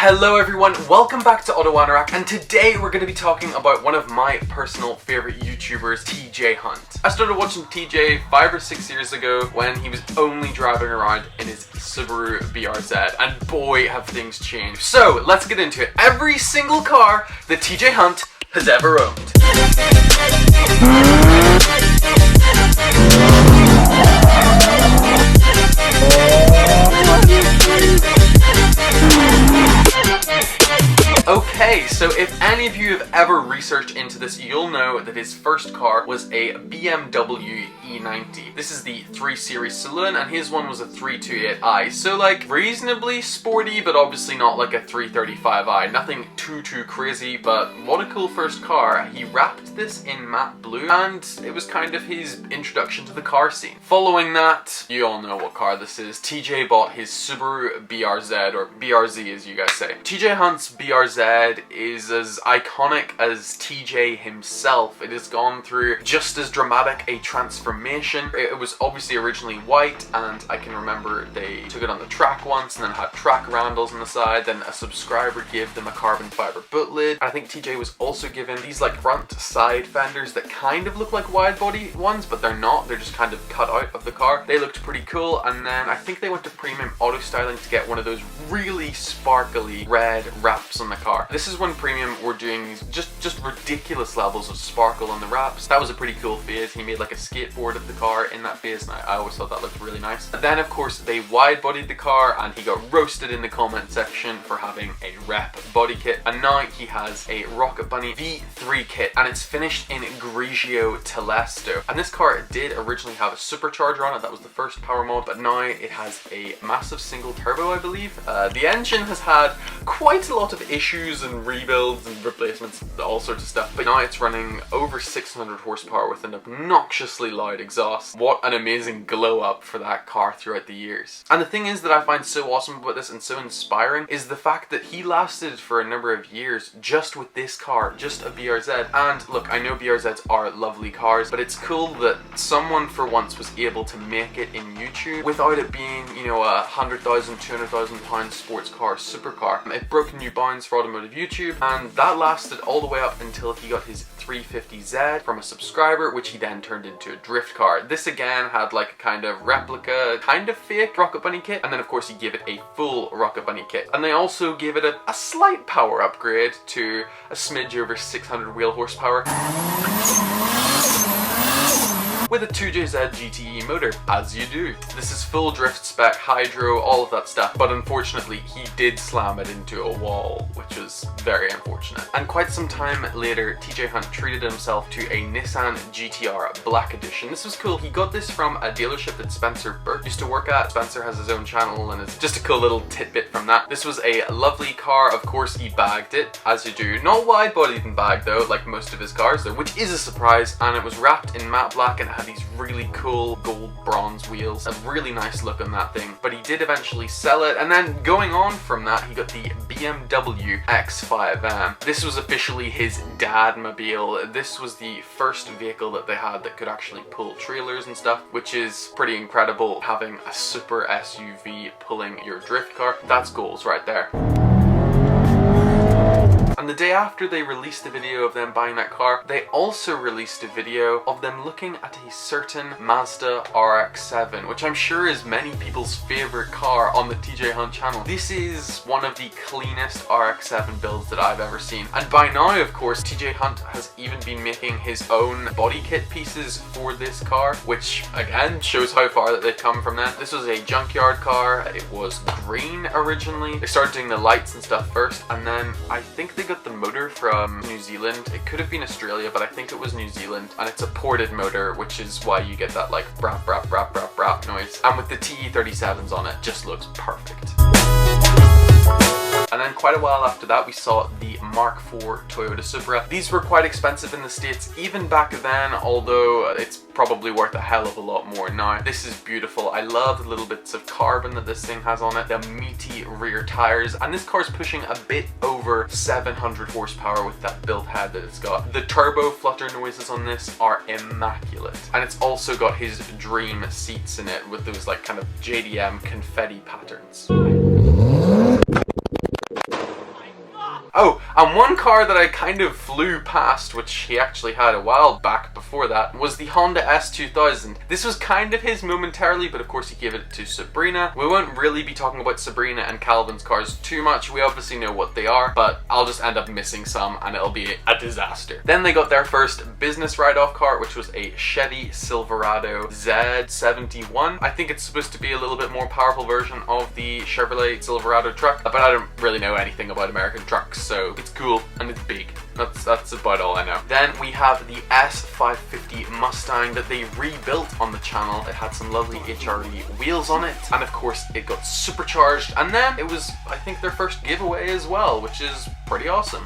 Hello everyone, welcome back to AutoAnorak, and today we're going to be talking about one of my personal favorite YouTubers, TJ Hunt. I started watching TJ 5 or 6 years ago when he was only driving around in his Subaru BRZ, and boy have things changed. So let's get into it. Every single car that TJ Hunt has ever owned. Okay, so if any of you have ever researched into this, you'll know that his first car was a BMW E90. This is the 3 Series saloon, and his one was a 328i. So like reasonably sporty, but obviously not like a 335i. Nothing too crazy, but what a cool first car. He wrapped this in matte blue, and it was kind of his introduction to the car scene. Following that, you all know what car this is. TJ bought his Subaru BRZ, or BRZ as you guys say. TJ Hunt's BRZ is as iconic as TJ himself. It has gone through just as dramatic a transformation. It was obviously originally white, and I can remember they took it on the track once and then had track handles on the side. Then a subscriber gave them a carbon fiber boot lid. I think TJ was also given these like front side fenders that kind of look like wide body ones, but they're not. They're just kind of cut out of the car. They looked pretty cool, and then I think they went to premium auto styling to get one of those really sparkly red wraps on the car. This is when premium were doing these just ridiculous levels of sparkle on the wraps. That was a pretty cool phase. He made like a skateboard of the car in that phase, and I always thought that looked really nice. And then of course they wide bodied the car, and he got roasted in the comment section for having a rep body kit. And now he has a Rocket Bunny V3 kit, and it's finished in Grigio Telesto. And this car did originally have a supercharger on it. That was the first power mod, but now it has a massive single turbo, I believe. The engine has had quite a lot of issues and rebuilds and replacements, all sorts of stuff, but now it's running over 600 horsepower with an obnoxiously loud exhaust. What an amazing glow up for that car throughout the years. And the thing is that I find so awesome about this and so inspiring is the fact that he lasted for a number of years just with this car, just a BRZ. And look, I know BRZs are lovely cars, but it's cool that someone for once was able to make it in YouTube without it being, you know, a 100,000, 200,000 pound sports car, supercar. It broke new bounds for automotive YouTube, and that lasted all the way up until he got his 350Z from a subscriber, which he then turned into a drift car. This again had like a kind of replica, kind of fake Rocket Bunny kit, and then of course he gave it a full Rocket Bunny kit. And they also gave it a slight power upgrade to a smidge over 600 wheel horsepower with a 2JZ GTE motor, as you do. This is full drift spec, hydro, all of that stuff, but unfortunately he did slam it into a wall, which was very unfortunate. And quite some time later, TJ Hunt treated himself to a Nissan GTR Black Edition. This was cool. He got this from a dealership that Spencer Burke used to work at. Spencer has his own channel, and it's just a cool little tidbit from that. This was a lovely car. Of course he bagged it, as you do. Not wide bodied and bagged though, like most of his cars though, which is a surprise, and it was wrapped in matte black and had these really cool gold bronze wheels. A really nice look on that thing, but he did eventually sell it. And then going on from that, he got the BMW X5M. This was officially his dadmobile. This was the first vehicle that they had that could actually pull trailers and stuff, which is pretty incredible, having a super SUV pulling your drift car. That's goals right there. And the day after they released the video of them buying that car, they also released a video of them looking at a certain Mazda RX7, which I'm sure is many people's favorite car on the TJ Hunt channel. This is one of the cleanest RX7 builds that I've ever seen. And by now, of course, TJ Hunt has even been making his own body kit pieces for this car, which again shows how far that they've come from that. This was a junkyard car. It was green originally. They started doing the lights and stuff first, and then I think they got the motor from New Zealand. It could have been Australia, but I think it was New Zealand, and it's a ported motor, which is why you get that like brap brap brap brap brap noise. And with the TE37s on it, just looks perfect. And then quite a while after that, we saw the Mark IV Toyota Supra. These were quite expensive in the States even back then, although it's probably worth a hell of a lot more now. This is beautiful. I love the little bits of carbon that this thing has on it, the meaty rear tires, and this car's pushing a bit over 700 horsepower with that built head that it's got. The turbo flutter noises on this are immaculate, and it's also got his dream seats in it with those like kind of JDM confetti patterns. Oh, and one car that I kind of flew past, which he actually had a while back before that, was the Honda S2000. This was kind of his momentarily, but of course he gave it to Sabrina. We won't really be talking about Sabrina and Calvin's cars too much. We obviously know what they are, but I'll just end up missing some and it'll be a disaster. Then they got their first business ride-off car, which was a Chevy Silverado Z71. I think it's supposed to be a little bit more powerful version of the Chevrolet Silverado truck, but I don't really know anything about American trucks, so it's cool and it's big. That's about all I know. Then we have the S550 Mustang that they rebuilt on the channel. It had some lovely HRE wheels on it, and of course it got supercharged, and then it was, I think, their first giveaway as well, which is pretty awesome.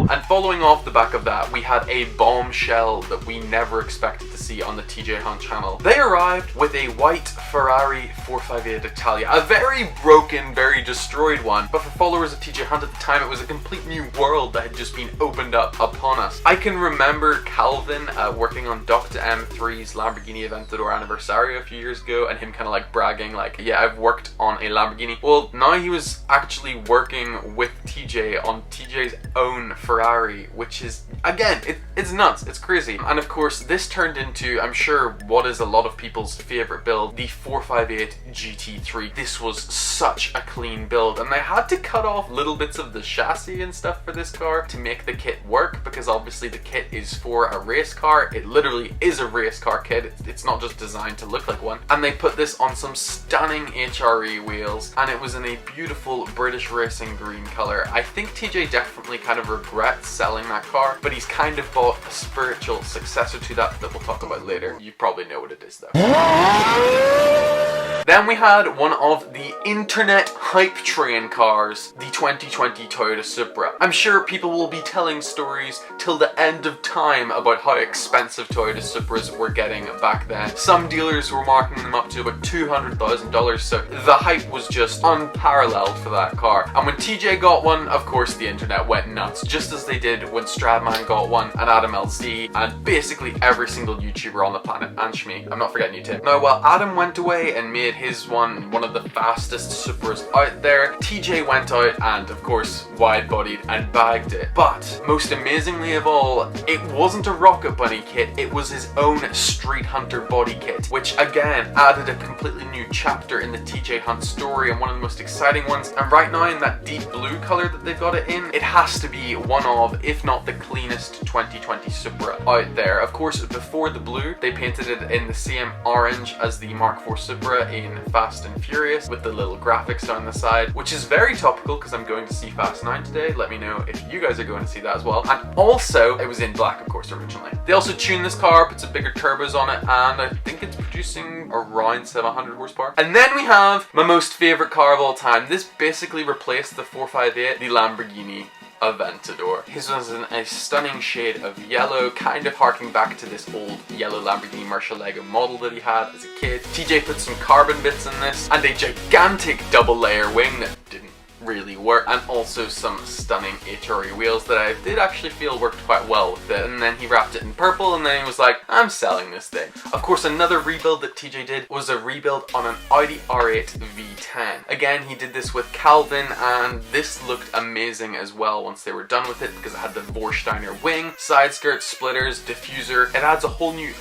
And following off the back of that, we had a bombshell that we never expected to see on the TJ Hunt channel. They arrived with a white Ferrari 458 Italia, a very broken, very destroyed one, but for followers of TJ Hunt at the time, it was a complete new world that had just been opened up upon us. I can remember Calvin working on Dr. M3's Lamborghini Aventador Anniversario a few years ago, and him kind of like bragging like, yeah, I've worked on a Lamborghini. Well, now he was actually working with TJ on TJ's own Ferrari, which is, again, it's nuts, it's crazy. And of course, this turned into, I'm sure, what is a lot of people's favorite build, the 458 GT3. This was such a clean build, and they had to cut off little bits of the chassis and stuff for this car to make the kit work, because obviously the kit is for a race car. It literally is a race car kit. It's not just designed to look like one. And they put this on some stunning HRE wheels, and it was in a beautiful British racing green color. I think TJ definitely kind of regrets selling that car, but he's kind of bought a spiritual successor to that we'll talk about later. You probably know what it is though. Then we had one of the internet hype train cars, the 2020 Toyota Supra. I'm sure people will be telling stories till the end of time about how expensive Toyota Supras were getting back then. Some dealers were marking them up to about $200,000, so the hype was just unparalleled for that car. And when TJ got one, of course the internet went nuts, just as they did when Stradman got one, and Adam LC, and basically every single YouTuber on the planet, and Shmi. I'm not forgetting you, Tim. Now, while Adam went away and made his one of the fastest Supras out there, TJ went out and, of course, wide-bodied and bagged it. But, most amazingly of all, it wasn't a Rocket Bunny kit, it was his own Street Hunter body kit, which again added a completely new chapter in the TJ Hunt story, and one of the most exciting ones. And right now, in that deep blue color that they've got it in, it has to be one of, if not the cleanest 2020 Supra out there. Of course, before the blue, they painted it in the same orange as the Mark IV Supra in Fast and Furious, with the little graphics on the side, which is very topical because I'm going to see Fast 9 today. Let me know if you guys are going to see that as well. And also, it was in black, of course, originally. They also tuned this car, put some bigger turbos on it, and I think it's producing around 700 horsepower. And then we have my most favorite car of all time. This basically replaced the 458, the Lamborghini Aventador. His was in a stunning shade of yellow, kind of harking back to this old yellow Lamborghini Murcielago model that he had as a kid. TJ put some carbon bits in this, and a gigantic double layer wing that didn't really work, and also some stunning HRE wheels that I did actually feel worked quite well with it. And then he wrapped it in purple, and then he was like, I'm selling this thing. Of course, another rebuild that TJ did was a rebuild on an Audi R8 V10. Again, he did this with Calvin, and this looked amazing as well once they were done with it, because it had the Vorsteiner wing, side skirts, splitters, diffuser. It adds a whole new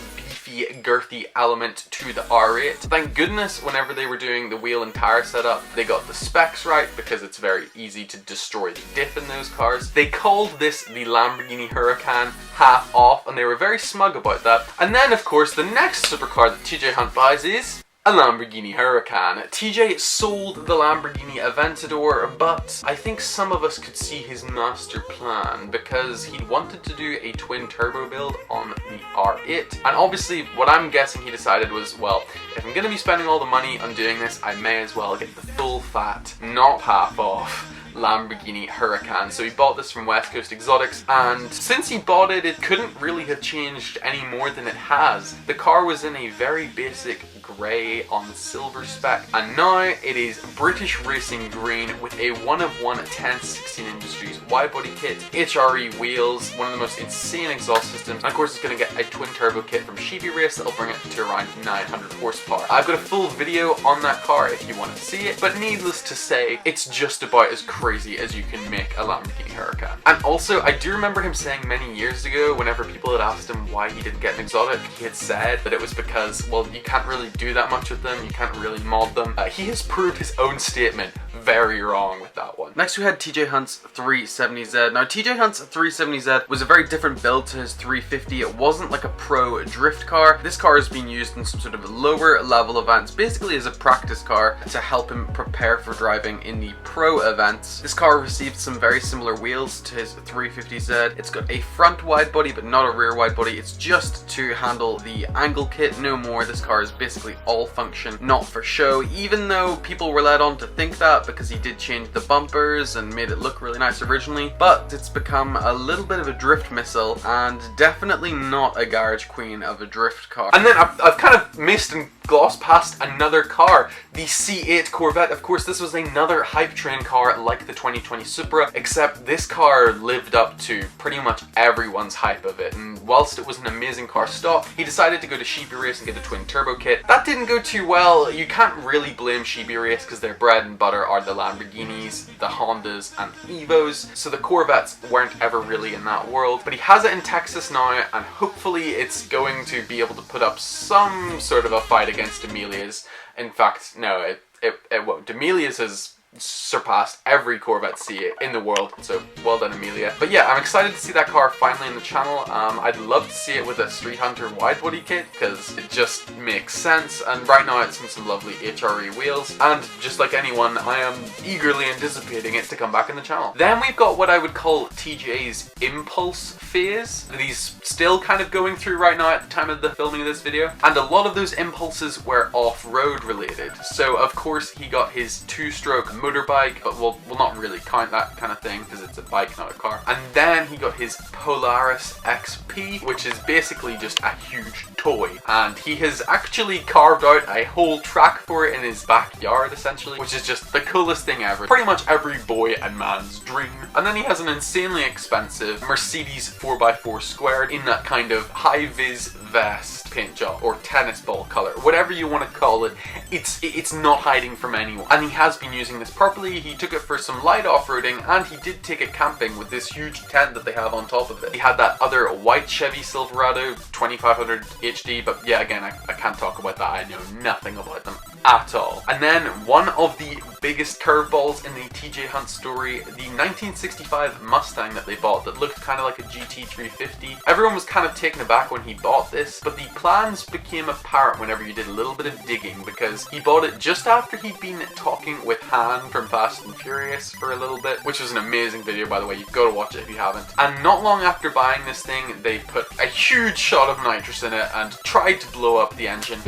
girthy element to the R8. Thank goodness whenever they were doing the wheel and tire setup, they got the specs right, because it's very easy to destroy the diff in those cars. They called this the Lamborghini Hurricane half off, and they were very smug about that. And then, of course, the next supercar that TJ Hunt buys is a Lamborghini Hurricane. TJ sold the Lamborghini Aventador, but I think some of us could see his master plan, because he wanted to do a twin turbo build on the R8. And obviously what I'm guessing he decided was, well, if I'm going to be spending all the money on doing this, I may as well get the full fat, not half off Lamborghini Hurricane. So he bought this from West Coast Exotics, and since he bought it, it couldn't really have changed any more than it has. The car was in a very basic grey on the silver spec, and now it is British Racing Green with a 1-of-1 10/16 Industries wide body kit, HRE wheels, one of the most insane exhaust systems, and of course it's going to get a twin turbo kit from Sheepy Race that'll bring it to around 900 horsepower. I've got a full video on that car if you want to see it, but needless to say, it's just about as crazy as you can make a Lamborghini Hurricane. And also, I do remember him saying many years ago, whenever people had asked him why he didn't get an exotic, he had said that it was because, well, you can't really do that much with them, you can't really mod them. He has proved his own statement very wrong with that one. Next we had TJ Hunt's 370Z. Now TJ Hunt's 370Z was a very different build to his 350. It wasn't like a pro drift car. This car is being used in some sort of lower level events, basically as a practice car to help him prepare for driving in the pro events. This car received some very similar wheels to his 350Z. It's got a front wide body but not a rear wide body. It's just to handle the angle kit, no more. This car is basically all function, not for show, even though people were led on to think that because he did change the bumpers and made it look really nice originally, but it's become a little bit of a drift missile and definitely not a garage queen of a drift car. And then I've kind of missed and glossed past another car, the C8 Corvette. Of course, this was another hype train car like the 2020 Supra, except this car lived up to pretty much everyone's hype of it, and whilst it was an amazing car stock, he decided to go to Sheepy Race and get a twin turbo kit. That didn't go too well. You can't really blame Sheepy Race because their bread and butter are the Lamborghinis, the Hondas and Evos, so the Corvettes weren't ever really in that world. But he has it in Texas now, and hopefully it's going to be able to put up some sort of a fight against Amelia's. In fact, no, it won't. Amelia's has surpassed every Corvette C8 in the world, so well done Amelia. But yeah, I'm excited to see that car finally in the channel. I'd love to see it with a Street Hunter wide body kit because it just makes sense, and right now it's in some lovely HRE wheels, and just like anyone, I am eagerly anticipating it to come back in the channel. Then we've got what I would call TJ's impulse phase that he's still kind of going through right now at the time of the filming of this video, and a lot of those impulses were off-road related. So of course he got his two-stroke motorbike, but we'll not really count that kind of thing because it's a bike, not a car. And then he got his Polaris XP, which is basically just a huge toy, and he has actually carved out a whole track for it in his backyard essentially, which is just the coolest thing ever. Pretty much every boy and man's dream. And then he has an insanely expensive Mercedes 4x4 squared in that kind of high-vis vest paint job or tennis ball color, whatever you want to call it. It's not hiding from anyone, and he has been using this properly. He took it for some light off-roading, and he did take it camping with this huge tent that they have on top of it. He had that other white Chevy Silverado 2500 HD, but yeah, again, I can't talk about that. I know nothing about them at all. And then one of the biggest curveballs in the TJ Hunt story, the 1965 Mustang that they bought that looked kind of like a GT350. Everyone was kind of taken aback when he bought this, but the plans became apparent whenever you did a little bit of digging, because he bought it just after he'd been talking with Han from Fast and Furious for a little bit, which is an amazing video, by the way. You've got to watch it if you haven't. And not long after buying this thing, they put a huge shot of nitrous in it and tried to blow up the engine.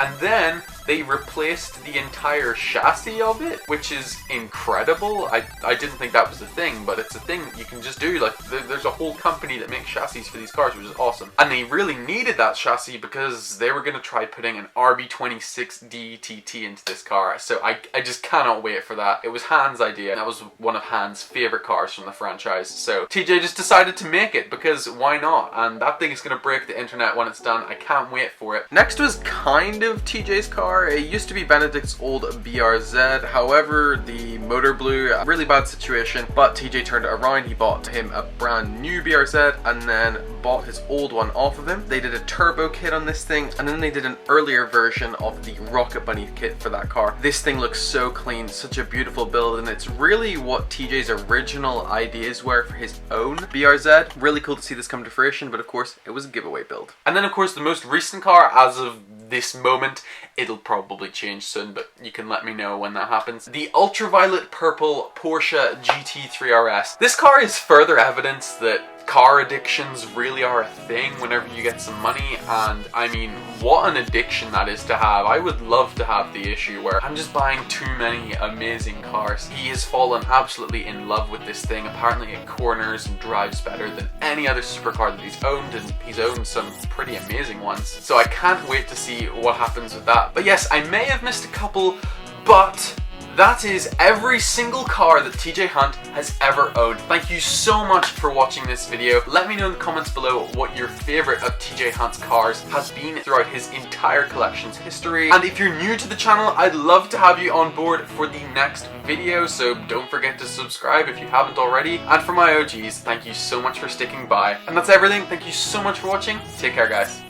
And then they replaced the entire chassis of it, which is incredible. I didn't think that was a thing, but it's a thing you can just do. Like, there's a whole company that makes chassis for these cars, which is awesome. And they really needed that chassis because they were going to try putting an RB26 DTT into this car. So I just cannot wait for that. It was Han's idea, and that was one of Han's favorite cars from the franchise. So TJ just decided to make it because why not? And that thing is going to break the internet when it's done. I can't wait for it. Next was kind of TJ's car. It used to be Benedict's old BRZ, however the motor blew, a really bad situation, but TJ turned it around. He bought him a brand new BRZ and then bought his old one off of him. They did a turbo kit on this thing, and then they did an earlier version of the Rocket Bunny kit for that car. This thing looks so clean, such a beautiful build, and it's really what TJ's original ideas were for his own BRZ. Really cool to see this come to fruition, but of course it was a giveaway build. And then of course the most recent car as of this moment, it'll probably change soon, but you can let me know when that happens. The Ultraviolet Purple Porsche GT3 RS. This car is further evidence that car addictions really are a thing whenever you get some money, and I mean, what an addiction that is to have. I would love to have the issue where I'm just buying too many amazing cars. He has fallen absolutely in love with this thing. Apparently it corners and drives better than any other supercar that he's owned, and he's owned some pretty amazing ones. So I can't wait to see what happens with that. But yes, I may have missed a couple, but that is every single car that TJ Hunt has ever owned. Thank you so much for watching this video. Let me know in the comments below what your favorite of TJ Hunt's cars has been throughout his entire collection's history. And if you're new to the channel, I'd love to have you on board for the next video, so don't forget to subscribe if you haven't already. And for my OGs, thank you so much for sticking by. And that's everything. Thank you so much for watching. Take care, guys.